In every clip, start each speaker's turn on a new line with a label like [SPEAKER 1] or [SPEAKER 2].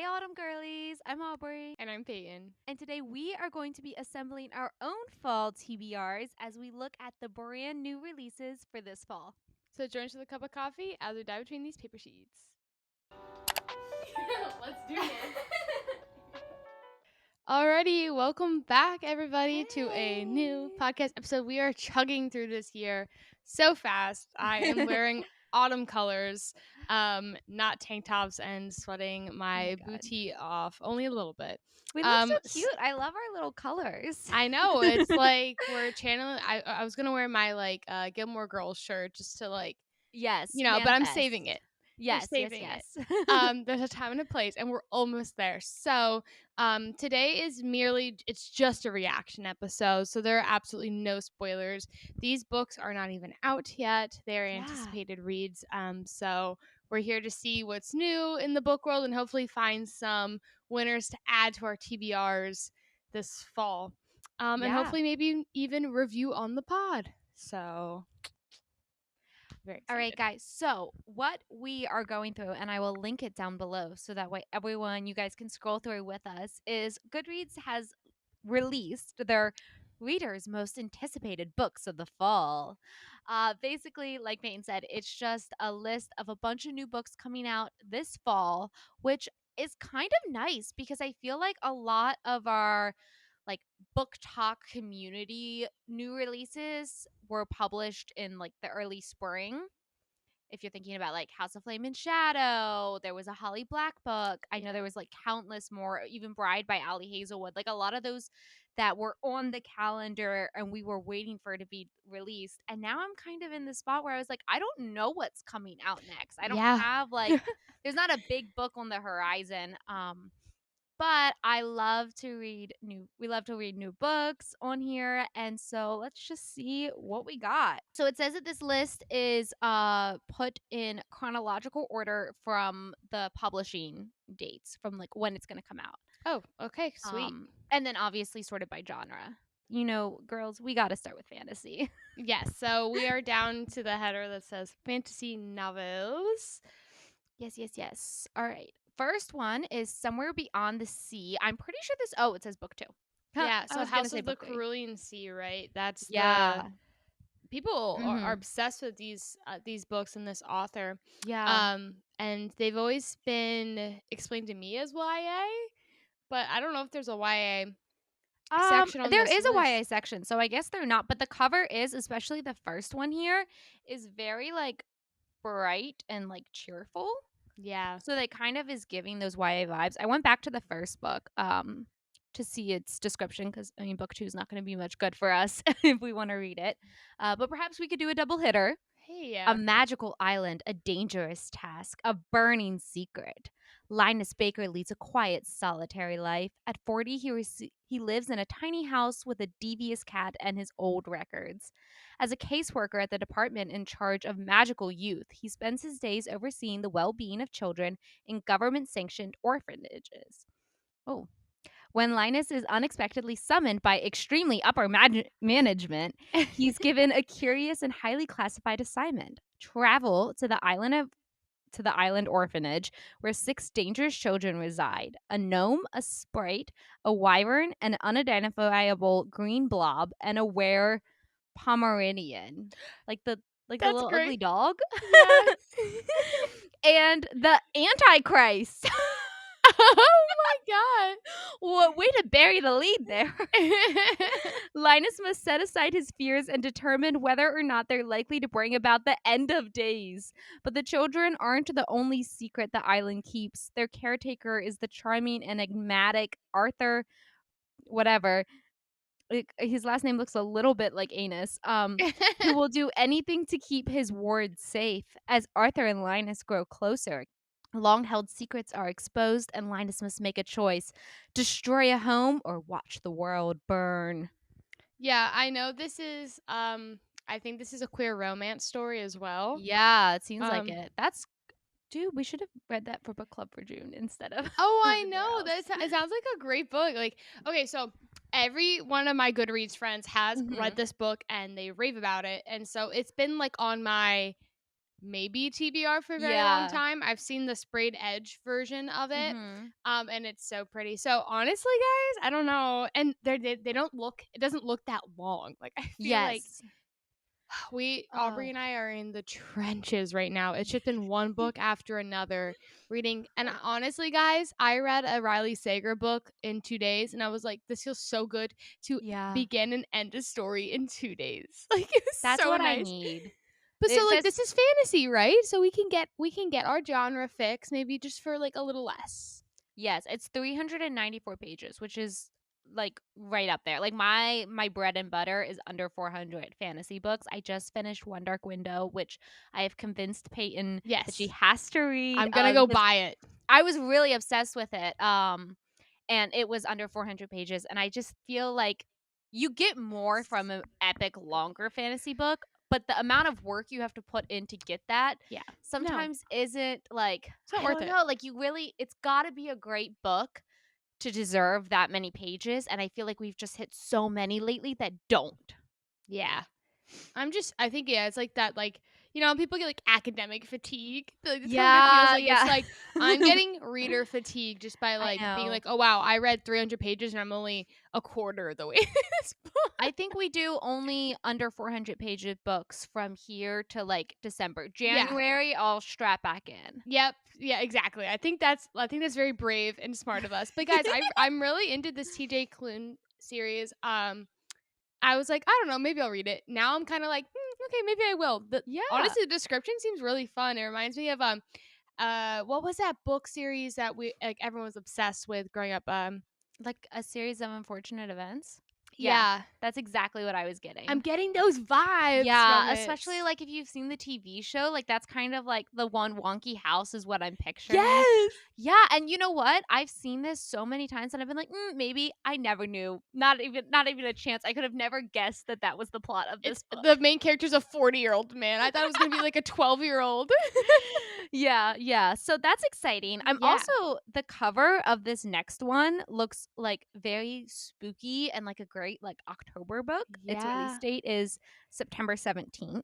[SPEAKER 1] Hey, Autumn Girlies. I'm Aubrey.
[SPEAKER 2] And I'm Peyton.
[SPEAKER 1] And today we are going to be assembling our own fall TBRs as we look at the brand new releases for this fall.
[SPEAKER 2] So join us with a cup of coffee as we dive between these paper sheets. Let's do this. Alrighty, welcome back everybody to a new podcast episode. We are chugging through this year so fast. I am wearing autumn colors, not tank tops, and sweating my booty off only a little bit.
[SPEAKER 1] We look so cute. I love our little colors.
[SPEAKER 2] I know, it's like we're channeling. I was gonna wear my Gilmore Girls shirt just to
[SPEAKER 1] yes,
[SPEAKER 2] but I'm saving it.
[SPEAKER 1] Yes,
[SPEAKER 2] saving
[SPEAKER 1] yes.
[SPEAKER 2] There's a time and a place, and we're almost there. So today is it's just a reaction episode, so there are absolutely no spoilers. These books are not even out yet. They're anticipated reads. So we're here to see what's new in the book world and hopefully find some winners to add to our TBRs this fall. And hopefully maybe even review on the pod. So very excited.
[SPEAKER 1] All right, guys. So what we are going through, and I will link it down below so that way you guys can scroll through with us, is Goodreads has released their readers' most anticipated books of the fall. Basically, like Peyton said, it's just a list of a bunch of new books coming out this fall, which is kind of nice because I feel like a lot of our book talk community new releases were published in the early spring. If you're thinking about House of Flame and Shadow, there was a Holly Black book. I know there was countless more, even Bride by Allie Hazelwood. A lot of those that were on the calendar and we were waiting for it to be released. And now I'm kind of in the spot where I was like, I don't know what's coming out next. I don't have there's not a big book on the horizon. But I love to read we love to read new books on here, and so let's just see what we got. So it says that this list is put in chronological order from the publishing dates, from when it's going to come out.
[SPEAKER 2] Oh, okay, sweet.
[SPEAKER 1] And then obviously sorted by genre. You know, girls, we got to start with fantasy.
[SPEAKER 2] Yes, so we are down to the header that says fantasy novels.
[SPEAKER 1] Yes. All right. First one is Somewhere Beyond the Sea. I'm pretty sure it says book 2.
[SPEAKER 2] Yeah, so House of the Cerulean Sea, right? That's people are obsessed with these books and this author.
[SPEAKER 1] Yeah.
[SPEAKER 2] And they've always been explained to me as YA, but I don't know if there's a YA section on
[SPEAKER 1] there
[SPEAKER 2] this
[SPEAKER 1] is a
[SPEAKER 2] list.
[SPEAKER 1] YA section, so I guess they're not, but the cover is, especially the first one here, is very bright and cheerful.
[SPEAKER 2] Yeah.
[SPEAKER 1] So that kind of is giving those YA vibes. I went back to the first book to see its description because, book 2 is not going to be much good for us if we want to read it. But perhaps we could do a double hitter.
[SPEAKER 2] Hey, yeah.
[SPEAKER 1] A magical island, a dangerous task, a burning secret. Linus Baker leads a quiet, solitary life. At 40, he lives in a tiny house with a devious cat and his old records. As a caseworker at the department in charge of magical youth, he spends his days overseeing the well-being of children in government-sanctioned orphanages. Oh. When Linus is unexpectedly summoned by extremely upper management, he's given a curious and highly classified assignment: travel to the island orphanage where 6 dangerous children reside: a gnome, a sprite, a wyvern, an unidentifiable green blob, and a were Pomeranian, the little
[SPEAKER 2] great.
[SPEAKER 1] ugly dog.
[SPEAKER 2] Yes.
[SPEAKER 1] And the Antichrist.
[SPEAKER 2] Oh my god.
[SPEAKER 1] What way to bury the lead there. Linus must set aside his fears and determine whether or not they're likely to bring about the end of days. But the children aren't the only secret the island keeps. Their caretaker is the charming, enigmatic Arthur whatever. His last name looks a little bit like anus. Who will do anything to keep his ward safe. As Arthur and Linus grow closer, long-held secrets are exposed, and Linus must make a choice: destroy a home or watch the world burn.
[SPEAKER 2] Yeah, I know this is I think this is a queer romance story as well.
[SPEAKER 1] Yeah, it seems like it. Dude, we should have read that for book club for June instead of.
[SPEAKER 2] Oh, I know. It sounds like a great book. Okay, so every one of my Goodreads friends has read this book and they rave about it, and so it's been on my maybe TBR for a very long
[SPEAKER 1] Yeah.
[SPEAKER 2] time. I've seen the sprayed edge version of it.
[SPEAKER 1] Mhm.
[SPEAKER 2] And it's so pretty. So honestly, guys, I don't know. And they don't look, it doesn't look that long. Like, I feel like
[SPEAKER 1] Yes.
[SPEAKER 2] Aubrey
[SPEAKER 1] Oh.
[SPEAKER 2] and I are in the trenches right now. It's just been one book after another reading. And honestly, guys, I read a Riley Sager book in 2 days, and I was like, this feels so good to
[SPEAKER 1] Yeah.
[SPEAKER 2] begin and end a story in 2 days. Like, it was
[SPEAKER 1] That's
[SPEAKER 2] so
[SPEAKER 1] what I
[SPEAKER 2] nice.
[SPEAKER 1] need.
[SPEAKER 2] But so,
[SPEAKER 1] It
[SPEAKER 2] like,
[SPEAKER 1] this
[SPEAKER 2] this is fantasy, right? So we can get our genre fix, maybe just for like a little less.
[SPEAKER 1] Yes, it's 394 pages, which is like right up there. Like my bread and butter is under 400 fantasy books. I just finished One Dark Window, which I have convinced Peyton that she
[SPEAKER 2] Yes,
[SPEAKER 1] has to read
[SPEAKER 2] I'm gonna go
[SPEAKER 1] because
[SPEAKER 2] buy it.
[SPEAKER 1] I was really obsessed with it. And it was under 400 pages and I just feel like you get more from an epic longer fantasy book, but the amount of work you have to put in to get that
[SPEAKER 2] Yeah, no,
[SPEAKER 1] sometimes isn't like
[SPEAKER 2] it's not
[SPEAKER 1] I
[SPEAKER 2] worth
[SPEAKER 1] don't
[SPEAKER 2] it.
[SPEAKER 1] know, like you really it's got to be a great book to deserve that many pages and I feel like we've just hit so many lately that don't.
[SPEAKER 2] Yeah. I think, yeah, it's like that, like, people get like academic fatigue. Like, that's kind of what it feels
[SPEAKER 1] Yeah,
[SPEAKER 2] like. It's
[SPEAKER 1] yeah.
[SPEAKER 2] like I'm getting reader fatigue just by
[SPEAKER 1] I
[SPEAKER 2] like being
[SPEAKER 1] know.
[SPEAKER 2] like, oh wow, I read 300 pages and I'm only a quarter of the way through this book.
[SPEAKER 1] I think we do only under 400 page of books from here to like December.
[SPEAKER 2] Yeah.
[SPEAKER 1] January, I'll strap back in.
[SPEAKER 2] Yep. Yeah, exactly. I think that's very brave and smart of us. But guys, I'm really into this TJ Klune series. I was like, I don't know, maybe I'll read it. Now I'm kind of like, okay, maybe I will.
[SPEAKER 1] Yeah.
[SPEAKER 2] Honestly, the description seems really fun. It reminds me of what was that book series that we like everyone was obsessed with growing up?
[SPEAKER 1] Like a series of unfortunate events. Yeah.
[SPEAKER 2] Yeah,
[SPEAKER 1] That's exactly what I was
[SPEAKER 2] I'm
[SPEAKER 1] getting.
[SPEAKER 2] getting those vibes from
[SPEAKER 1] Yeah,
[SPEAKER 2] it.
[SPEAKER 1] especially like if you've seen the TV show, like that's kind of like the one wonky house is what I'm picturing.
[SPEAKER 2] Yes,
[SPEAKER 1] Yeah, and you know what? I've seen this so many times and I've been like, maybe I never knew. Not even a chance. I could have never guessed that that was the plot of
[SPEAKER 2] it's
[SPEAKER 1] this book.
[SPEAKER 2] the main character's a 40-year-old man. I thought it was gonna be like a 12-year-old.
[SPEAKER 1] Yeah, yeah. So that's exciting. I'm
[SPEAKER 2] Yeah.
[SPEAKER 1] also the cover of this next one looks like very spooky and like a great like October book. Its release
[SPEAKER 2] Yeah.
[SPEAKER 1] date is September 17th.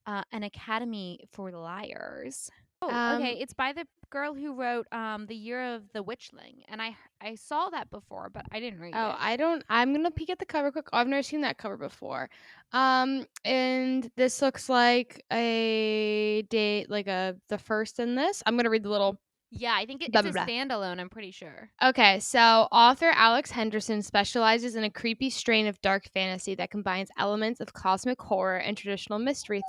[SPEAKER 1] An Academy for Liars. Oh, okay.
[SPEAKER 2] Um.
[SPEAKER 1] It's by the girl who wrote The Year of the Witchling, and I saw that before, but I didn't read
[SPEAKER 2] Oh,
[SPEAKER 1] it.
[SPEAKER 2] I don't. I'm gonna peek at the cover quick. I've never seen that cover before. And this looks like a date, like the first in this. I'm gonna read the little
[SPEAKER 1] Yeah, I think
[SPEAKER 2] blah
[SPEAKER 1] it's
[SPEAKER 2] blah
[SPEAKER 1] a
[SPEAKER 2] blah.
[SPEAKER 1] standalone. I'm pretty sure.
[SPEAKER 2] Okay, so author Alex Henderson specializes in a creepy strain of dark fantasy that combines elements of cosmic horror and traditional mystery
[SPEAKER 1] Ooh.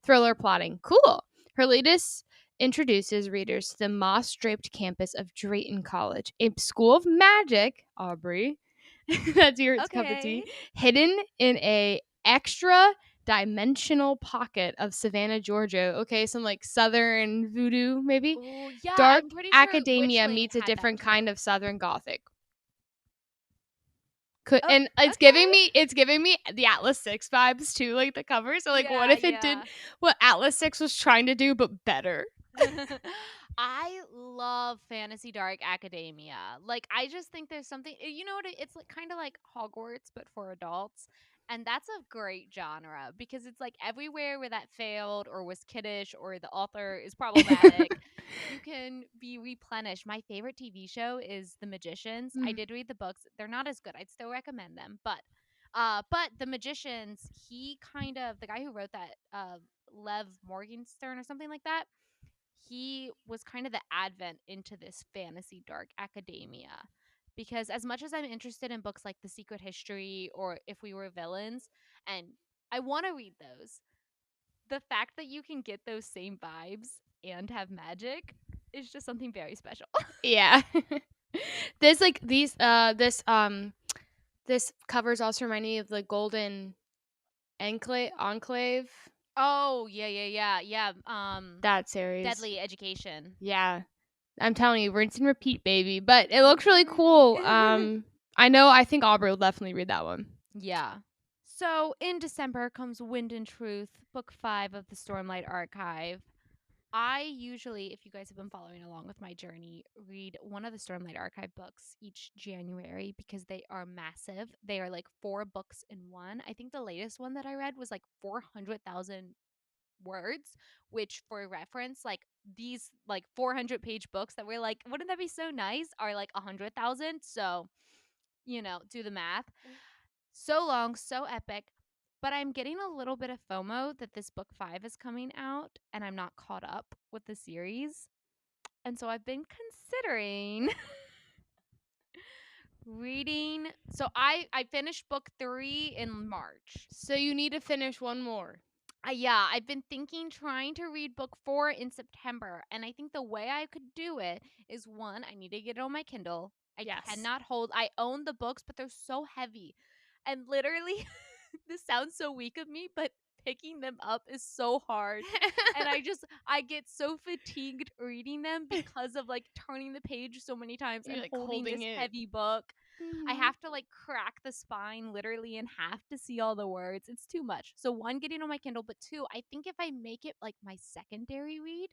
[SPEAKER 2] thriller plotting. Cool. Her latest introduces readers to the moss draped campus of Drayton College, a school of magic, Aubrey. That's your cup of tea.
[SPEAKER 1] Okay.
[SPEAKER 2] Hidden in a extra dimensional pocket of Savannah, Georgia. Okay, some like southern voodoo, maybe.
[SPEAKER 1] Oh, yeah.
[SPEAKER 2] Dark
[SPEAKER 1] I'm pretty sure
[SPEAKER 2] academia
[SPEAKER 1] Witchling
[SPEAKER 2] meets a
[SPEAKER 1] had that
[SPEAKER 2] different kind
[SPEAKER 1] too.
[SPEAKER 2] of southern gothic.
[SPEAKER 1] Oh,
[SPEAKER 2] And it's
[SPEAKER 1] okay.
[SPEAKER 2] giving me the Atlas 6 vibes too, like the cover. So like what
[SPEAKER 1] Yeah,
[SPEAKER 2] if it did
[SPEAKER 1] yeah.
[SPEAKER 2] what Atlas 6 was trying to do but better?
[SPEAKER 1] I love fantasy dark academia. Like I just think there's something you know what it's like kind of like Hogwarts but for adults. And that's a great genre because it's like everywhere where that failed or was kiddish or the author is problematic, you can be replenished. My favorite TV show is The Magicians. I
[SPEAKER 2] Mm.
[SPEAKER 1] did read the books. They're not as good. I'd still recommend them, but The Magicians, he kind of the guy who wrote that Lev Morgenstern or something like that, he was kind of the advent into this fantasy dark academia. Because as much as I'm interested in books like The Secret History or If We Were Villains, and I want to read those, the fact that you can get those same vibes and have magic is just something very special.
[SPEAKER 2] Yeah. There's like this covers also remind me of the Golden Enclave,
[SPEAKER 1] Oh, yeah, yeah, yeah, yeah.
[SPEAKER 2] that series.
[SPEAKER 1] Deadly Education.
[SPEAKER 2] Yeah. I'm telling you, rinse and repeat, baby. But it looks really cool. I think Aubrey will definitely read that one.
[SPEAKER 1] Yeah. So in December comes Wind and Truth, book 5 of the Stormlight Archive. I usually, if you guys have been following along with my journey, read one of the Stormlight Archive books each January because they are massive. They are like 4 books in one. I think the latest one that I read was like 400,000 words, which for reference, like these like 400-page books that we're like, wouldn't that be so nice? Are like 100,000. So, do the math. So long, so epic. But I'm getting a little bit of FOMO that this book 5 is coming out and I'm not caught up with the series. And so I've been considering reading. So I finished book 3 in March.
[SPEAKER 2] So you need to finish one more.
[SPEAKER 1] Yeah, I've been trying to read book 4 in September. And I think the way I could do it is, one, I need to get it on my Kindle. I
[SPEAKER 2] Yes.
[SPEAKER 1] cannot I own the books, but they're so heavy. And literally, this sounds so weak of me, but picking them up is so hard. And I get so fatigued reading them because of like turning the page so many times
[SPEAKER 2] You're
[SPEAKER 1] and
[SPEAKER 2] like
[SPEAKER 1] holding
[SPEAKER 2] holding
[SPEAKER 1] this
[SPEAKER 2] it.
[SPEAKER 1] heavy book. I
[SPEAKER 2] Mhm.
[SPEAKER 1] have to like crack the spine literally in half to see all the words. It's too much. So, one, getting on my Kindle, but two, I think if I make it like my secondary read,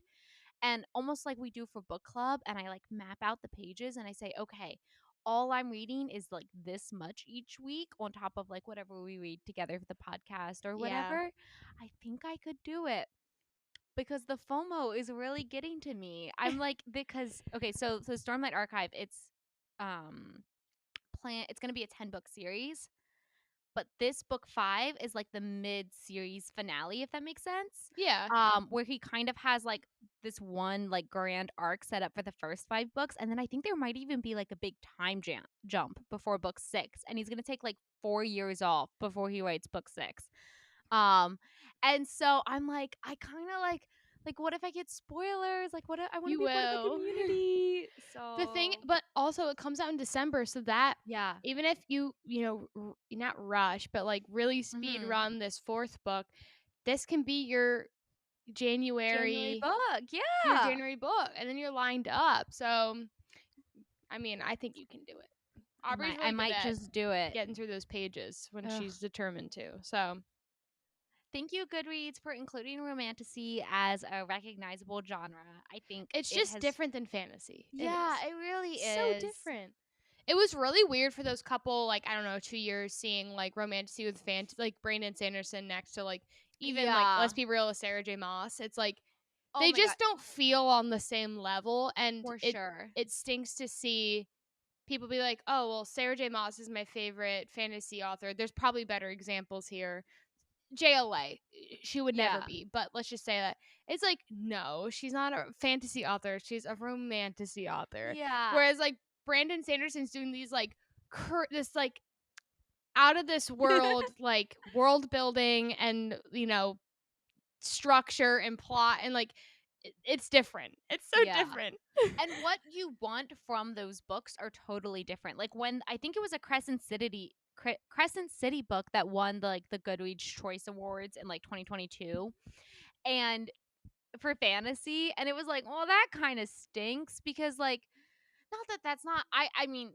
[SPEAKER 1] and almost like we do for book club, and I like map out the pages and I say, okay, all I'm reading is like this much each week on top of like whatever we read together for the podcast or
[SPEAKER 2] Yeah.
[SPEAKER 1] whatever, I think I could do it because the FOMO is really getting to me. I'm like, because okay, so Stormlight Archive, um it's going to be a 10-book series, but this book 5 is like the mid-series finale, if that makes sense.
[SPEAKER 2] Yeah.
[SPEAKER 1] Where he kind of has like this one like grand arc set up for the first 5 books, and then I think there might even be like a big time jump before book 6, and he's going to take like 4 years off before he writes book 6. Um and so I'm like, I kind of like what if I get spoilers? Like what if, I want to
[SPEAKER 2] You
[SPEAKER 1] be part of the
[SPEAKER 2] will.
[SPEAKER 1] community.
[SPEAKER 2] The thing,
[SPEAKER 1] So,
[SPEAKER 2] but also it comes out in December, so that
[SPEAKER 1] yeah.
[SPEAKER 2] even if not rush, but like really speed
[SPEAKER 1] Mhm.
[SPEAKER 2] run this fourth book, this can be
[SPEAKER 1] January
[SPEAKER 2] January
[SPEAKER 1] book.
[SPEAKER 2] your
[SPEAKER 1] Yeah.
[SPEAKER 2] January book, and then you're lined up. So, I mean, I think you can do it. Aubrey's
[SPEAKER 1] I
[SPEAKER 2] really good
[SPEAKER 1] might
[SPEAKER 2] at
[SPEAKER 1] just do it.
[SPEAKER 2] getting through those pages when
[SPEAKER 1] Ugh.
[SPEAKER 2] she's determined to. So,
[SPEAKER 1] Thank you, Goodreads, for including romantasy as a recognizable genre. I think
[SPEAKER 2] it's
[SPEAKER 1] it
[SPEAKER 2] just
[SPEAKER 1] has.
[SPEAKER 2] different than fantasy. It
[SPEAKER 1] Yeah,
[SPEAKER 2] is
[SPEAKER 1] it really
[SPEAKER 2] so
[SPEAKER 1] is.
[SPEAKER 2] different. It was really weird for those couple, like, I don't know, 2 years seeing like romantasy with like Brandon Sanderson next to like even like,
[SPEAKER 1] Yeah,
[SPEAKER 2] let's be real, with Sarah J. Maas. It's like
[SPEAKER 1] oh
[SPEAKER 2] they
[SPEAKER 1] my god,
[SPEAKER 2] just don't feel on the same level, and
[SPEAKER 1] for
[SPEAKER 2] it
[SPEAKER 1] sure.
[SPEAKER 2] it stinks to see people be like, oh well, Sarah J. Maas is my favorite fantasy author. There's probably better examples here. JLA, she would never
[SPEAKER 1] Yeah,
[SPEAKER 2] be, but let's just say that it's like, no, she's not a fantasy author, she's a romantasy author.
[SPEAKER 1] yeah,
[SPEAKER 2] Whereas like Brandon Sanderson's doing these like this like out of this world like world building and structure and plot, and like it's different. It's so
[SPEAKER 1] yeah.
[SPEAKER 2] different.
[SPEAKER 1] And what you want from those books are totally different. Like when I think it was a Crescent City book that won the Goodreads Choice Awards in like 2022, and for fantasy, and it was like, well, that kind of stinks because like, not that that's not I mean,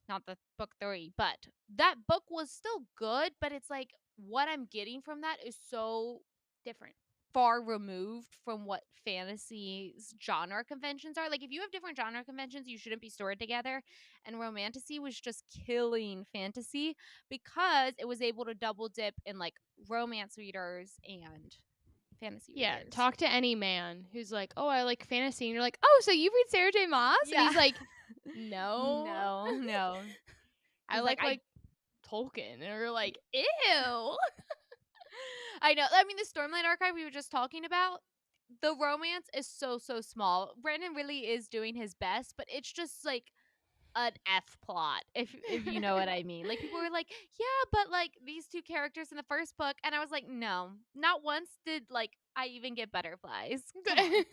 [SPEAKER 1] not the book 3, but that book was still good, but it's like what I'm getting from that is so
[SPEAKER 2] Different.
[SPEAKER 1] far removed from what fantasy's genre conventions are. Like if you have different genre conventions, you shouldn't be stored together. And romantasy was just killing fantasy because it was able to double dip in like romance readers and fantasy
[SPEAKER 2] Yeah,
[SPEAKER 1] readers.
[SPEAKER 2] talk to any man who's like, oh, I like fantasy, and you're like, oh, so you read Sarah J. Maas? And
[SPEAKER 1] Yeah.
[SPEAKER 2] he's like, no.
[SPEAKER 1] No, no.
[SPEAKER 2] I
[SPEAKER 1] He's like,
[SPEAKER 2] like Tolkien, and we're like, ew.
[SPEAKER 1] I know. I mean, the Stormlight Archive we were just talking about, the romance is so so small. Brandon really is doing his best, but it's just like an F plot, if you know what I mean. Like people were like, yeah, but like these two characters in the first book, and I was like, no, not once did like I even get butterflies. Come on.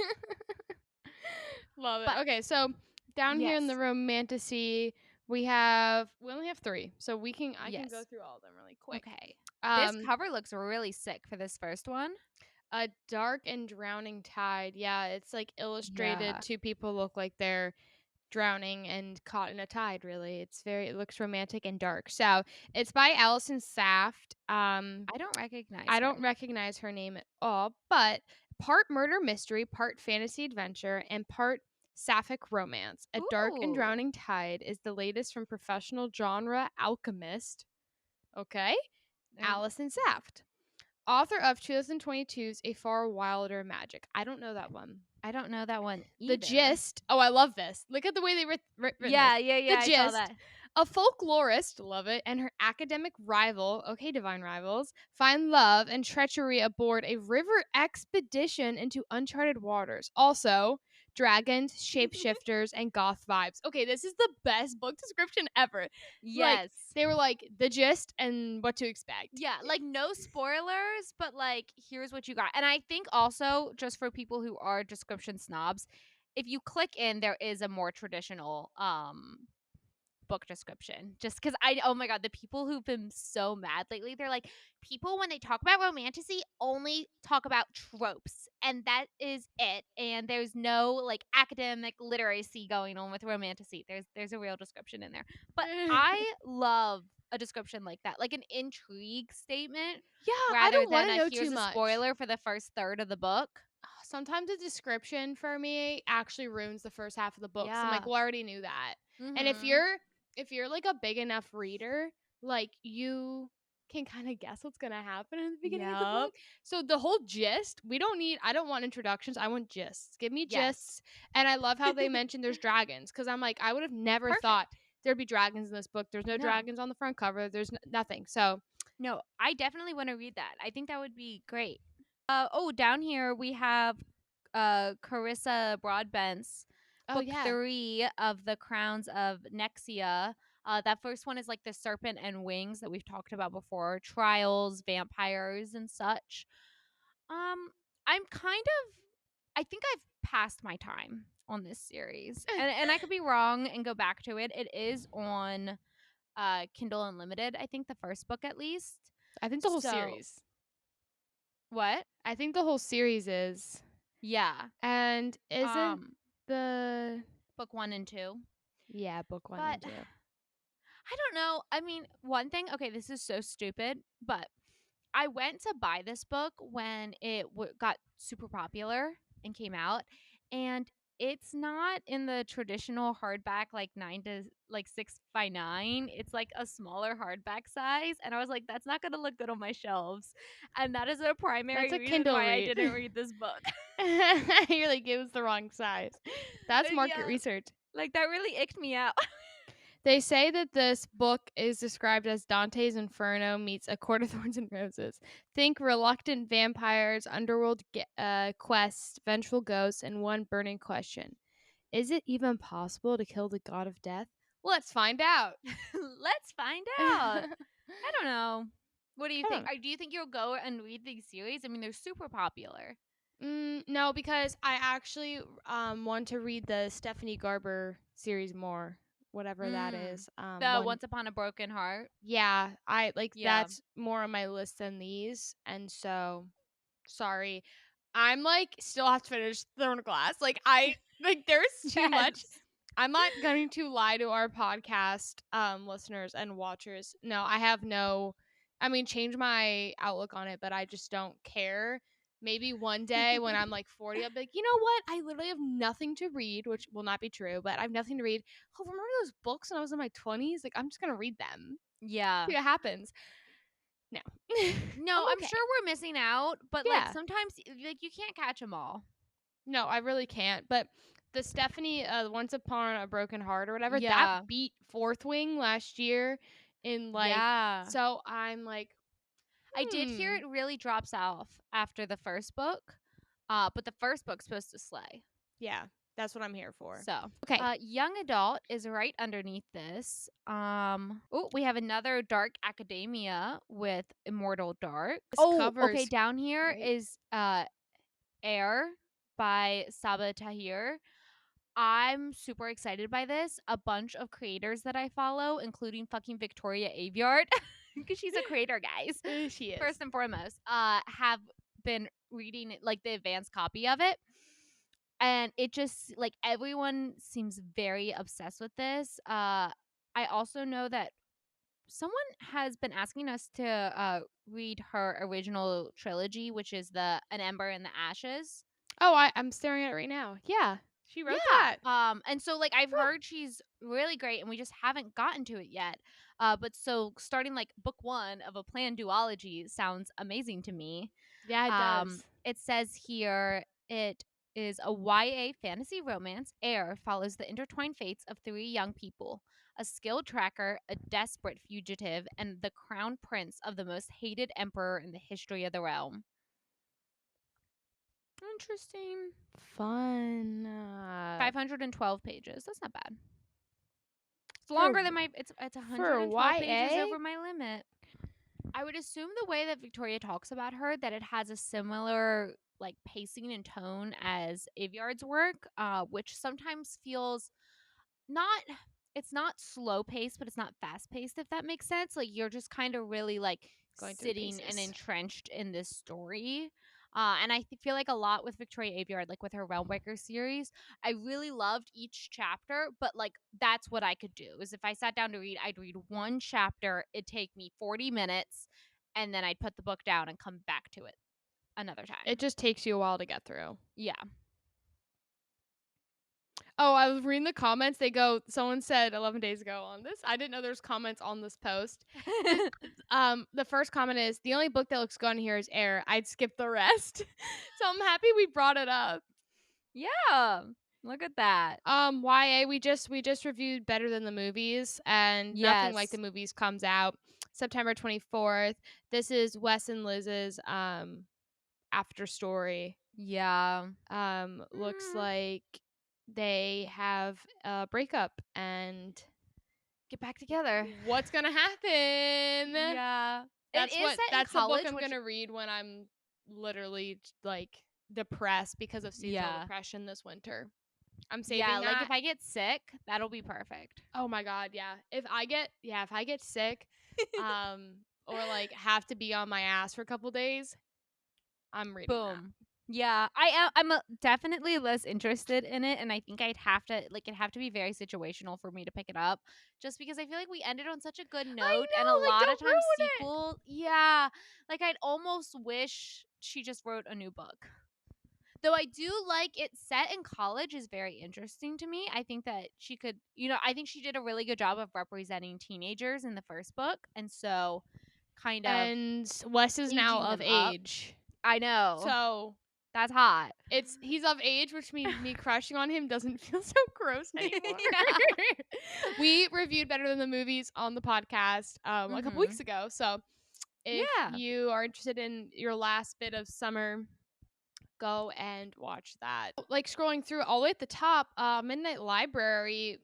[SPEAKER 2] Love it.
[SPEAKER 1] But
[SPEAKER 2] Okay, so down here in the
[SPEAKER 1] yes,
[SPEAKER 2] romantasy, we only have 3, so I can go
[SPEAKER 1] yes,
[SPEAKER 2] through all of them really quick.
[SPEAKER 1] okay. This
[SPEAKER 2] Um,
[SPEAKER 1] cover looks really sick for this first one.
[SPEAKER 2] a dark and drowning tide. Yeah, it's like illustrated.
[SPEAKER 1] Yeah,
[SPEAKER 2] Two people look like they're drowning and caught in a tide. Really, it looks romantic and dark. So it's by Allison Saft.
[SPEAKER 1] I don't recognize
[SPEAKER 2] I
[SPEAKER 1] her.
[SPEAKER 2] don't recognize her name at all, but part murder mystery, part fantasy adventure, and part sapphic romance. A Dark and
[SPEAKER 1] Ooh,
[SPEAKER 2] Drowning Tide is the latest from professional genre alchemist. Okay,
[SPEAKER 1] er,
[SPEAKER 2] Allison Saft. Author of 2022's A Far Wilder Magic. I don't know that one.
[SPEAKER 1] I don't know that one
[SPEAKER 2] The
[SPEAKER 1] either.
[SPEAKER 2] Gist. Oh, I love this. Look at the way they written this.
[SPEAKER 1] Yeah, yeah,
[SPEAKER 2] The
[SPEAKER 1] yeah, I saw
[SPEAKER 2] Gist.
[SPEAKER 1] that.
[SPEAKER 2] A folklorist, love it, and her academic rival, okay, divine rivals, find love and treachery aboard a river expedition into uncharted waters. Also, dragons, shapeshifters, and goth vibes. Okay, this is the best book description ever. Like,
[SPEAKER 1] Yes.
[SPEAKER 2] they were like, the gist and what to expect.
[SPEAKER 1] Yeah, like no spoilers, but like here's what you got. And I think also just for people who are description snobs, if you click in, there is a more traditional book description. Just because oh my god, the people who've been so mad lately, they're like, people when they talk about romantasy only talk about tropes, and that is it. And there's no like academic literacy going on with romantasy. There's a real description in there. But I love a description like that, like an intrigue statement
[SPEAKER 2] Yeah, I
[SPEAKER 1] rather
[SPEAKER 2] don't want
[SPEAKER 1] than
[SPEAKER 2] to
[SPEAKER 1] a
[SPEAKER 2] know too
[SPEAKER 1] here's a
[SPEAKER 2] much.
[SPEAKER 1] spoiler for the first third of the book.
[SPEAKER 2] Sometimes a description for me actually ruins the first half of the book. So I'm like,
[SPEAKER 1] Yeah.
[SPEAKER 2] well, I already knew that. And
[SPEAKER 1] Mhm.
[SPEAKER 2] if you're like a big enough reader, like you can kind of guess what's gonna happen in the beginning of the
[SPEAKER 1] Yep.
[SPEAKER 2] book. So the whole gist, I don't want introductions. I want gists. Give me
[SPEAKER 1] Yes.
[SPEAKER 2] gists. And I love how they mentioned there's dragons because I'm like, I would have never thought
[SPEAKER 1] Perfect.
[SPEAKER 2] there'd be dragons in this book. There's no
[SPEAKER 1] No.
[SPEAKER 2] dragons on the front cover. There's nothing. So
[SPEAKER 1] No, I definitely want to read that. I think that would be great. Oh, down here we have Carissa Broadbent's
[SPEAKER 2] oh
[SPEAKER 1] book
[SPEAKER 2] yeah,
[SPEAKER 1] 3 of the Crowns of Nexia. That first one is like the Serpent and Wings that we've talked about before, trials, vampires, and such. Um, I'm kind of, I think I've passed my time on this series, and I could be wrong and go back to it. It is on Kindle Unlimited. I think the first book at least.
[SPEAKER 2] I think the whole
[SPEAKER 1] So
[SPEAKER 2] series.
[SPEAKER 1] what?
[SPEAKER 2] I think the whole series is.
[SPEAKER 1] Yeah.
[SPEAKER 2] And isn't
[SPEAKER 1] Um,
[SPEAKER 2] the
[SPEAKER 1] book 1 and 2.
[SPEAKER 2] yeah, book 1
[SPEAKER 1] But
[SPEAKER 2] and 2.
[SPEAKER 1] I don't know. I mean, one thing, okay, this is so stupid, but I went to buy this book when it got super popular and came out, and it's not in the traditional hardback like 9 to like 6 by 9. It's like a smaller hardback size, and I was like, that's not going to look good on my shelves, and that is a
[SPEAKER 2] That's
[SPEAKER 1] primary
[SPEAKER 2] a
[SPEAKER 1] reason
[SPEAKER 2] Kindle
[SPEAKER 1] why I
[SPEAKER 2] read.
[SPEAKER 1] didn't read this book.
[SPEAKER 2] You're like, it was the wrong size. That's market
[SPEAKER 1] Yeah,
[SPEAKER 2] research.
[SPEAKER 1] like that really icked me out.
[SPEAKER 2] They say that this book is described as Dante's Inferno meets A Court of Thorns and Roses. Think reluctant vampires, underworld quests, vengeful ghosts, and one burning question. Is it even possible to kill the god of death? Let's find out.
[SPEAKER 1] Let's find out.
[SPEAKER 2] I
[SPEAKER 1] I don't know. What do you
[SPEAKER 2] don't
[SPEAKER 1] think?
[SPEAKER 2] know.
[SPEAKER 1] Do you think you'll go and read these series? I mean, they're super popular.
[SPEAKER 2] No, because I actually want to read the Stephanie Garber series more, whatever that
[SPEAKER 1] Mm.
[SPEAKER 2] is.
[SPEAKER 1] The
[SPEAKER 2] One,
[SPEAKER 1] Once Upon a Broken Heart.
[SPEAKER 2] yeah, I like
[SPEAKER 1] Yeah.
[SPEAKER 2] that's more on my list than these, and so sorry, I'm like still have to finish Throne of Glass. Like I like there's too much.
[SPEAKER 1] Yes.
[SPEAKER 2] I'm not going to lie to our podcast listeners and watchers. No, I have no I mean change my outlook on it, but I just don't care. Maybe one day when I'm like 40, I'll be like, you know what? I literally have nothing to read, which will not be true, but I have nothing to read. Oh, remember those books when I was in my 20s? Like, I'm just going to read them.
[SPEAKER 1] Yeah.
[SPEAKER 2] See what happens. No.
[SPEAKER 1] No,
[SPEAKER 2] I'm
[SPEAKER 1] I'm
[SPEAKER 2] okay.
[SPEAKER 1] sure we're missing out, but like
[SPEAKER 2] Yeah.
[SPEAKER 1] sometimes like you can't catch them all.
[SPEAKER 2] No, I really can't. But the Stephanie Once Upon a Broken Heart or whatever, that
[SPEAKER 1] Yeah.
[SPEAKER 2] beat Fourth Wing last year in like
[SPEAKER 1] Yeah.
[SPEAKER 2] so I'm like,
[SPEAKER 1] I did hear
[SPEAKER 2] hmm.
[SPEAKER 1] it really drops off after the first book. But the first book's supposed to slay.
[SPEAKER 2] Yeah, that's what I'm here for.
[SPEAKER 1] So,
[SPEAKER 2] Okay.
[SPEAKER 1] young adult is right underneath this. Oh, we have another dark academia with Immortal Dark.
[SPEAKER 2] This
[SPEAKER 1] Oh, okay.
[SPEAKER 2] covers
[SPEAKER 1] Down here
[SPEAKER 2] great.
[SPEAKER 1] is Air by Saba Tahir. I'm super excited by this. A bunch of creators that I follow, including fucking Victoria Aveyard, because she's a creator, guys.
[SPEAKER 2] She is.
[SPEAKER 1] First and foremost, have been reading like the advanced copy of it, and it just like everyone seems very obsessed with this. I also know that someone has been asking us to read her original trilogy, which is the An Ember in the Ashes.
[SPEAKER 2] Oh, I'm staring at it right now. Yeah. She wrote
[SPEAKER 1] Yeah.
[SPEAKER 2] that.
[SPEAKER 1] And so like I've
[SPEAKER 2] Whew.
[SPEAKER 1] heard she's really great and we just haven't gotten to it yet. But so starting like book 1 of a planned duology sounds amazing to me.
[SPEAKER 2] Yeah, it does.
[SPEAKER 1] It says here it is a YA fantasy romance. Air follows the intertwined fates of 3 young people, a skilled tracker, a desperate fugitive, and the crown prince of the most hated emperor in the history of the realm. Interesting.
[SPEAKER 2] Fun.
[SPEAKER 1] 512 pages. That's not bad. It's
[SPEAKER 2] For
[SPEAKER 1] longer than my it's
[SPEAKER 2] for
[SPEAKER 1] 112 pages
[SPEAKER 2] YA,
[SPEAKER 1] over my limit. I would assume the way that Victoria talks about her that it has a similar like pacing and tone as Aveyard's work, which sometimes feels not it's not slow paced, but it's not fast paced, if that makes sense. Like you're just kind of really like
[SPEAKER 2] going through
[SPEAKER 1] sitting and
[SPEAKER 2] paces.
[SPEAKER 1] entrenched in this story. And I feel like a lot with Victoria Aveyard, like with her Realmbreaker series, I really loved each chapter, but like that's what I could do is if I sat down to read, I'd read one chapter, it'd take me 40 minutes, and then I'd put the book down and come back to it another
[SPEAKER 2] It
[SPEAKER 1] time.
[SPEAKER 2] just takes you a while to get through.
[SPEAKER 1] Yeah.
[SPEAKER 2] Oh, I was reading the comments. They go, someone said 11 days ago on this. I didn't know there's comments on this post. This, the first comment is the only book that looks good on here is Air. I'd skip the rest. So I'm happy we brought it up.
[SPEAKER 1] Yeah. Look at that.
[SPEAKER 2] YA, we just reviewed Better Than the Movies, and Nothing Like the
[SPEAKER 1] Yes.
[SPEAKER 2] Movies comes out September 24th. This is Wes and Liz's after story.
[SPEAKER 1] Yeah.
[SPEAKER 2] Looks
[SPEAKER 1] Mm.
[SPEAKER 2] like they have a breakup and
[SPEAKER 1] Get back together.
[SPEAKER 2] what's gonna happen?
[SPEAKER 1] Yeah. It
[SPEAKER 2] That's
[SPEAKER 1] is
[SPEAKER 2] what
[SPEAKER 1] set in
[SPEAKER 2] that's the book
[SPEAKER 1] college,
[SPEAKER 2] I'm
[SPEAKER 1] which
[SPEAKER 2] gonna read when I'm literally like depressed because of seasonal
[SPEAKER 1] yeah.
[SPEAKER 2] depression this winter. I'm
[SPEAKER 1] Yeah,
[SPEAKER 2] saving
[SPEAKER 1] like
[SPEAKER 2] that.
[SPEAKER 1] if I get sick, that'll be perfect.
[SPEAKER 2] Oh my god, yeah. If I get sick, um, or like have to be on my ass for a couple days, I'm reading that.
[SPEAKER 1] Boom. Yeah, I'm definitely less interested in it, and I think I'd have to like it'd have to be very situational for me to pick it up, just because I feel like we ended on such a good
[SPEAKER 2] I
[SPEAKER 1] note, and a
[SPEAKER 2] know, like
[SPEAKER 1] lot of
[SPEAKER 2] don't
[SPEAKER 1] times
[SPEAKER 2] ruin it.
[SPEAKER 1] sequel, yeah, like I'd almost wish she just wrote a new book. Though I do like it set in college is very interesting to me. I think that she could, I think she did a really good job of representing teenagers in the first book, and so kind of
[SPEAKER 2] And Wes is now
[SPEAKER 1] aging
[SPEAKER 2] of
[SPEAKER 1] them up.
[SPEAKER 2] age.
[SPEAKER 1] I know.
[SPEAKER 2] So
[SPEAKER 1] That's hot.
[SPEAKER 2] he's of age, which means me crushing on him doesn't feel so gross anymore.
[SPEAKER 1] Yeah.
[SPEAKER 2] We reviewed Better Than the Movies on the podcast a couple weeks
[SPEAKER 1] Mhm.
[SPEAKER 2] ago. So if
[SPEAKER 1] Yeah.
[SPEAKER 2] you are interested in your last bit of summer, go and watch that. Like scrolling through all the way at the top, Midnight Library,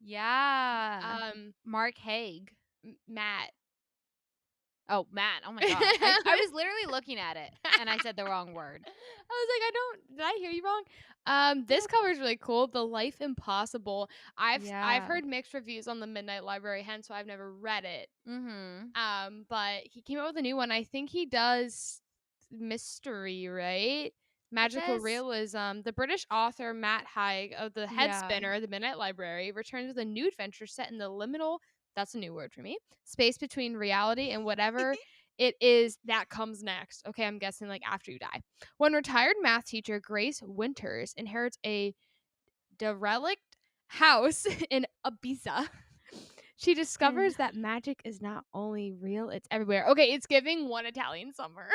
[SPEAKER 1] Yeah.
[SPEAKER 2] um,
[SPEAKER 1] Mark Haig.
[SPEAKER 2] Matt.
[SPEAKER 1] Oh, Matt. Oh my gosh. I was literally looking at it and I said the wrong word.
[SPEAKER 2] I was like, did I hear you wrong? This
[SPEAKER 1] Nope.
[SPEAKER 2] cover is really cool. The Life Impossible. I've
[SPEAKER 1] Yeah.
[SPEAKER 2] heard mixed reviews on the Midnight Library, hence so I've never read it.
[SPEAKER 1] Mhm.
[SPEAKER 2] But he came out with a new one. I think he does mystery, right?
[SPEAKER 1] It
[SPEAKER 2] Magical
[SPEAKER 1] says
[SPEAKER 2] realism. The British author Matt Haig of the Head
[SPEAKER 1] yeah.
[SPEAKER 2] Spinner, The Midnight Library, returns with a new adventure set in the liminal, that's a new word for me, space between reality and whatever it is that comes next. Okay, I'm guessing like after you die. When retired math teacher Grace Winters inherits a derelict house in Ibiza, she
[SPEAKER 1] And
[SPEAKER 2] discovers that magic is not only real, it's everywhere. Okay, it's giving one Italian summer.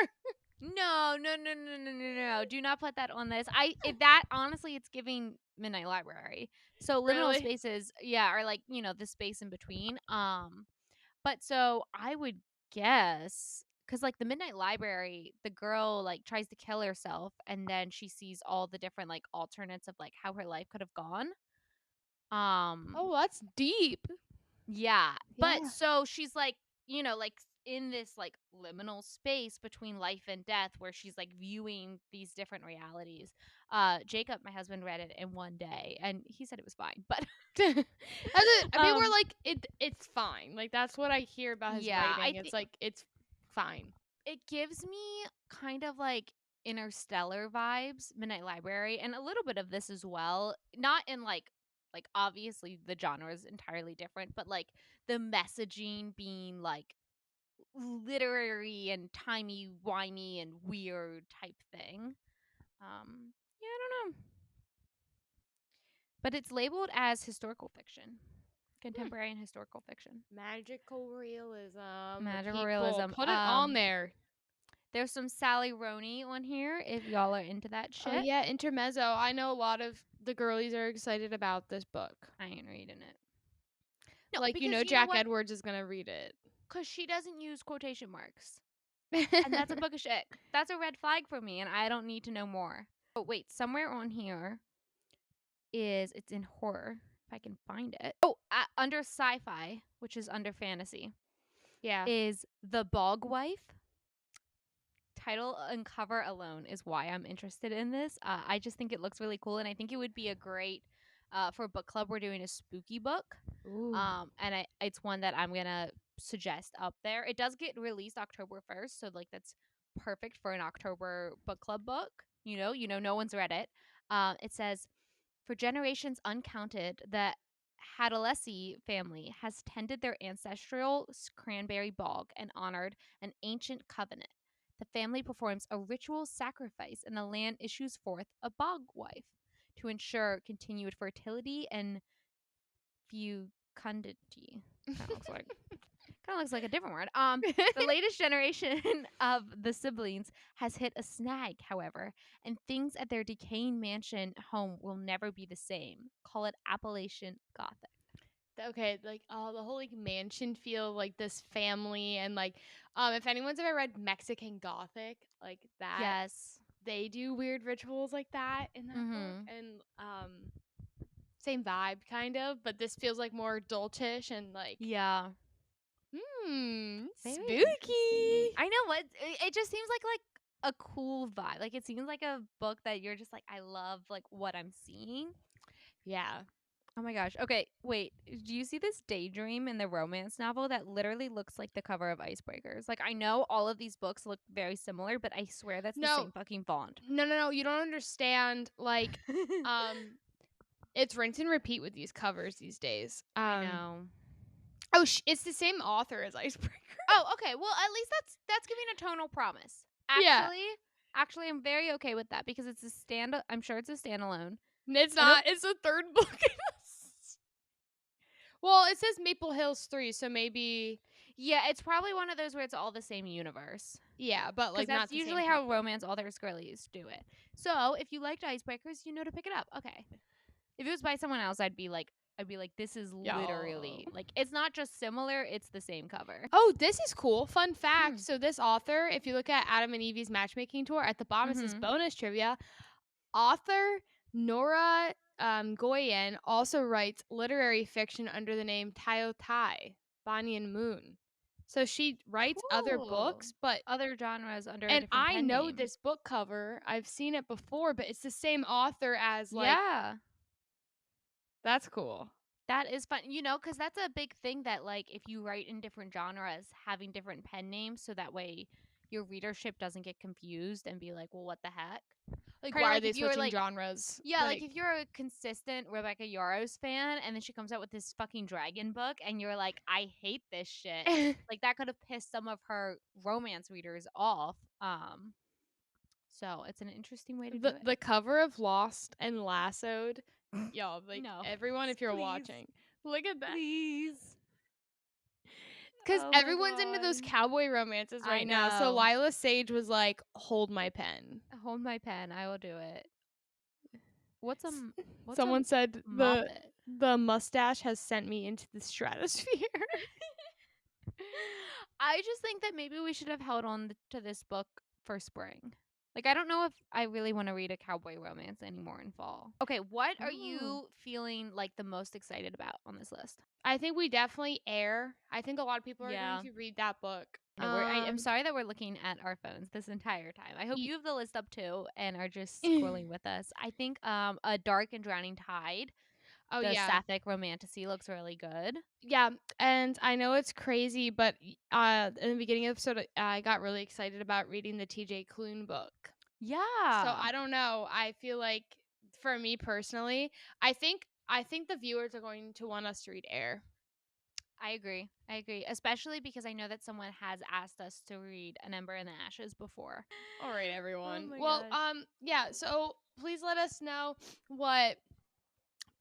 [SPEAKER 1] no, no, no, no, no, no, no. Do not put that on this. If that honestly it's giving Midnight Library. So liminal
[SPEAKER 2] Really?
[SPEAKER 1] spaces, yeah, are like, the space in between. But so I would guess because like the Midnight Library, the girl like tries to kill herself and then she sees all the different like alternates of like how her life could have gone.
[SPEAKER 2] Oh,
[SPEAKER 1] Um
[SPEAKER 2] that's deep.
[SPEAKER 1] yeah. But
[SPEAKER 2] Yeah.
[SPEAKER 1] so she's like, like in this like liminal space between life and death where she's like viewing these different realities. Jacob, my husband, read it in one day and he said it was fine. But
[SPEAKER 2] That's it. People were
[SPEAKER 1] um
[SPEAKER 2] like, it's fine. Like that's what I hear about his
[SPEAKER 1] yeah, I
[SPEAKER 2] writing. It's
[SPEAKER 1] think
[SPEAKER 2] like it's fine.
[SPEAKER 1] it gives me kind of like interstellar vibes, Midnight Library, and a little bit of this as well. Not in like obviously the genre is entirely different, but like the messaging being like literary and timey wimey and weird type thing. Yeah, I don't know. but it's labeled as historical fiction, contemporary and historical fiction.
[SPEAKER 2] Magical realism.
[SPEAKER 1] Magical
[SPEAKER 2] People,
[SPEAKER 1] realism.
[SPEAKER 2] put it on there.
[SPEAKER 1] There's some Sally Rooney on here if y'all are into that
[SPEAKER 2] Oh
[SPEAKER 1] shit.
[SPEAKER 2] yeah, intermezzo. I know a lot of the girlies are excited about this book.
[SPEAKER 1] I ain't reading it. No,
[SPEAKER 2] Like,
[SPEAKER 1] because you know
[SPEAKER 2] Jack
[SPEAKER 1] what?
[SPEAKER 2] Edwards is gonna read it.
[SPEAKER 1] Because she doesn't use quotation marks. And that's a book of shit. That's a red flag for me, and I don't need to know more. Oh, wait. Somewhere on here it's in horror, if I can find it. Oh, under sci-fi, which is under fantasy,
[SPEAKER 2] Yeah.
[SPEAKER 1] is The Bog Wife. Title and cover alone is why I'm interested in this. I just think it looks really cool, and I think it would be a great for book club. We're doing a spooky book,
[SPEAKER 2] Ooh.
[SPEAKER 1] and it's one that I'm gonna suggest up there. It does get released October 1st, so like that's perfect for an October book club book. No one's read it. It says for generations uncounted, the Hadalesi family has tended their ancestral cranberry bog and honored an ancient covenant. The family performs a ritual sacrifice, and the land issues forth a bog wife to ensure continued fertility and fecundity. Kind of looks like a different word. The latest generation of the siblings has hit a snag, however, and things at their decaying mansion home will never be the same. Call it Appalachian Gothic.
[SPEAKER 2] Okay, like the whole like mansion feel, like this family, and like if anyone's ever read Mexican Gothic, like that,
[SPEAKER 1] Yes.
[SPEAKER 2] they do weird rituals like that in that book,
[SPEAKER 1] Mm-hmm.
[SPEAKER 2] and same vibe kind of, but this feels like more adultish and like
[SPEAKER 1] Yeah. Very interesting.
[SPEAKER 2] spooky.
[SPEAKER 1] I know what it just seems like a cool vibe. Like it seems like a book that you're just like, I love like what I'm seeing.
[SPEAKER 2] Yeah.
[SPEAKER 1] Oh my gosh. Okay, wait. Do you see this daydream in the romance novel that literally looks like the cover of Icebreakers? Like I know all of these books look very similar, but I swear that's the
[SPEAKER 2] No,
[SPEAKER 1] same fucking font.
[SPEAKER 2] no, you don't understand. Like, um, it's rinse and repeat with these covers these days.
[SPEAKER 1] I know.
[SPEAKER 2] Oh, it's the same author as Icebreaker.
[SPEAKER 1] Oh, okay. Well, at least that's giving a tonal promise.
[SPEAKER 2] Yeah.
[SPEAKER 1] Actually, I'm very okay with that because it's a stand. I'm sure it's a standalone.
[SPEAKER 2] It's
[SPEAKER 1] I know.
[SPEAKER 2] not. It's the third book. Well, it says Maple Hills 3, so maybe.
[SPEAKER 1] Yeah, it's probably one of those where it's all the same universe.
[SPEAKER 2] Yeah, but
[SPEAKER 1] Because
[SPEAKER 2] like not
[SPEAKER 1] that's
[SPEAKER 2] the same
[SPEAKER 1] usually how
[SPEAKER 2] cover.
[SPEAKER 1] romance authors girlies do it. So if you liked Icebreakers, you know to pick it up. Okay. If it was by someone else, I'd be like, this is literally
[SPEAKER 2] Yo.
[SPEAKER 1] like it's not just similar; it's the same cover.
[SPEAKER 2] Oh, this is cool. Fun fact.
[SPEAKER 1] Hmm.
[SPEAKER 2] So this author, if you look at Adam and Evie's matchmaking tour, at the bottom it says
[SPEAKER 1] Mhm.
[SPEAKER 2] bonus trivia. Author Nora Goyen also writes literary fiction under the name Tayo Tai, Banyan Moon. So she writes other
[SPEAKER 1] Cool.
[SPEAKER 2] books, but
[SPEAKER 1] Other genres under a
[SPEAKER 2] and
[SPEAKER 1] different
[SPEAKER 2] I
[SPEAKER 1] pen
[SPEAKER 2] know
[SPEAKER 1] name.
[SPEAKER 2] this book cover. I've seen it before, but it's the same author as like
[SPEAKER 1] Yeah.
[SPEAKER 2] that's cool.
[SPEAKER 1] That is fun, because that's a big thing that, like, if you write in different genres, having different pen names so that way your readership doesn't get confused and be like, well, what the heck?
[SPEAKER 2] Like
[SPEAKER 1] Kind of
[SPEAKER 2] why are
[SPEAKER 1] like
[SPEAKER 2] they
[SPEAKER 1] if you were
[SPEAKER 2] switching
[SPEAKER 1] like,
[SPEAKER 2] genres?
[SPEAKER 1] yeah, like
[SPEAKER 2] Like
[SPEAKER 1] if you're a consistent Rebecca Yarros fan and then she comes out with this fucking dragon book and you're like, I hate this shit. Like that could have pissed some of her romance readers off. So it's an interesting way to do
[SPEAKER 2] the
[SPEAKER 1] it.
[SPEAKER 2] cover of Lost and Lassoed. Y'all, like
[SPEAKER 1] No.
[SPEAKER 2] everyone, if you're
[SPEAKER 1] Please.
[SPEAKER 2] watching, look at that.
[SPEAKER 1] Please.
[SPEAKER 2] Because
[SPEAKER 1] Oh my
[SPEAKER 2] everyone's into those
[SPEAKER 1] god.
[SPEAKER 2] cowboy romances
[SPEAKER 1] I
[SPEAKER 2] right now. So
[SPEAKER 1] know.
[SPEAKER 2] Lila Sage was like, "Hold my pen."
[SPEAKER 1] Hold my pen. I will do it. What's a
[SPEAKER 2] S-
[SPEAKER 1] what's a
[SPEAKER 2] Someone said
[SPEAKER 1] moppet?
[SPEAKER 2] the mustache has sent me into the stratosphere.
[SPEAKER 1] I just think that maybe we should have held on to this book for spring. Like I don't know if I really want to read a cowboy romance anymore in fall. Okay, what are
[SPEAKER 2] Oh.
[SPEAKER 1] you feeling like the most excited about on this list?
[SPEAKER 2] I think we definitely air. I think a lot of people are going
[SPEAKER 1] Yeah.
[SPEAKER 2] to read that book.
[SPEAKER 1] No, I'm sorry that we're looking at our phones this entire time. I hope
[SPEAKER 2] y-
[SPEAKER 1] you have the list up too and are just scrolling with us. I think A Dark and Drowning Tide,
[SPEAKER 2] oh
[SPEAKER 1] the
[SPEAKER 2] yeah.
[SPEAKER 1] sapphic romantasy looks really good.
[SPEAKER 2] Yeah, and I know it's crazy, but in the beginning of the episode, I got really excited about reading the TJ Klune book. So
[SPEAKER 1] Yeah.
[SPEAKER 2] I don't know. I feel like for me personally, I think the viewers are going to want us to read Air.
[SPEAKER 1] I agree. I agree. Especially because I know that someone has asked us to read An Ember in the Ashes before.
[SPEAKER 2] All right,
[SPEAKER 1] Oh
[SPEAKER 2] everyone.
[SPEAKER 1] my
[SPEAKER 2] Well,
[SPEAKER 1] gosh.
[SPEAKER 2] yeah. So please let us know what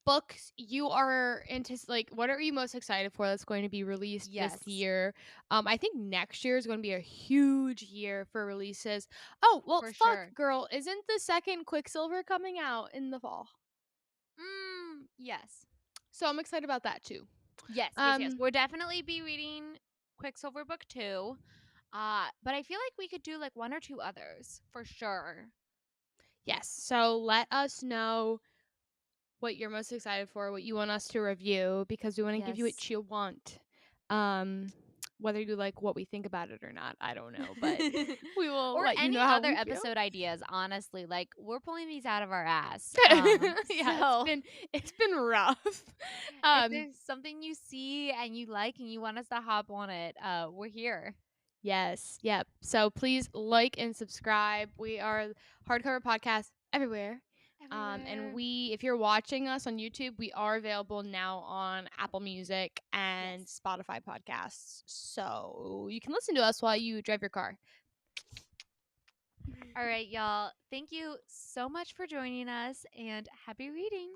[SPEAKER 2] books you are into, like, what are you most excited for that's going to be released this
[SPEAKER 1] Yes,
[SPEAKER 2] year? I think next year is going to be a huge year for releases. Oh, well,
[SPEAKER 1] for
[SPEAKER 2] fuck,
[SPEAKER 1] sure.
[SPEAKER 2] girl, isn't the second Quicksilver coming out in the fall?
[SPEAKER 1] Yes.
[SPEAKER 2] So I'm excited about that too.
[SPEAKER 1] Yes, yes, yes.
[SPEAKER 2] Um,
[SPEAKER 1] We'll definitely be reading Quicksilver book 2. But I feel like we could do like one or two others for sure.
[SPEAKER 2] yes. So let us know what you're most excited for, what you want us to review, because we want to give you
[SPEAKER 1] Yes.
[SPEAKER 2] what you want. Um, whether you like what we think about it or not, I don't know, but we will
[SPEAKER 1] Or
[SPEAKER 2] let you
[SPEAKER 1] any
[SPEAKER 2] know how
[SPEAKER 1] other
[SPEAKER 2] we feel.
[SPEAKER 1] episode ideas, honestly. Like we're pulling these out of our ass.
[SPEAKER 2] Yeah,
[SPEAKER 1] So
[SPEAKER 2] it's been rough.
[SPEAKER 1] if
[SPEAKER 2] Um,
[SPEAKER 1] there's something you see and you like and you want us to hop on it, we're here.
[SPEAKER 2] yes, yep. So please like and subscribe. We are Hardcover Podcast everywhere. And
[SPEAKER 1] Everywhere.
[SPEAKER 2] if you're watching us on YouTube, we are available now on Apple Music and
[SPEAKER 1] Yes.
[SPEAKER 2] Spotify podcasts. So you can listen to us while you drive your car.
[SPEAKER 1] All right, y'all. Thank you so much for joining us and happy reading.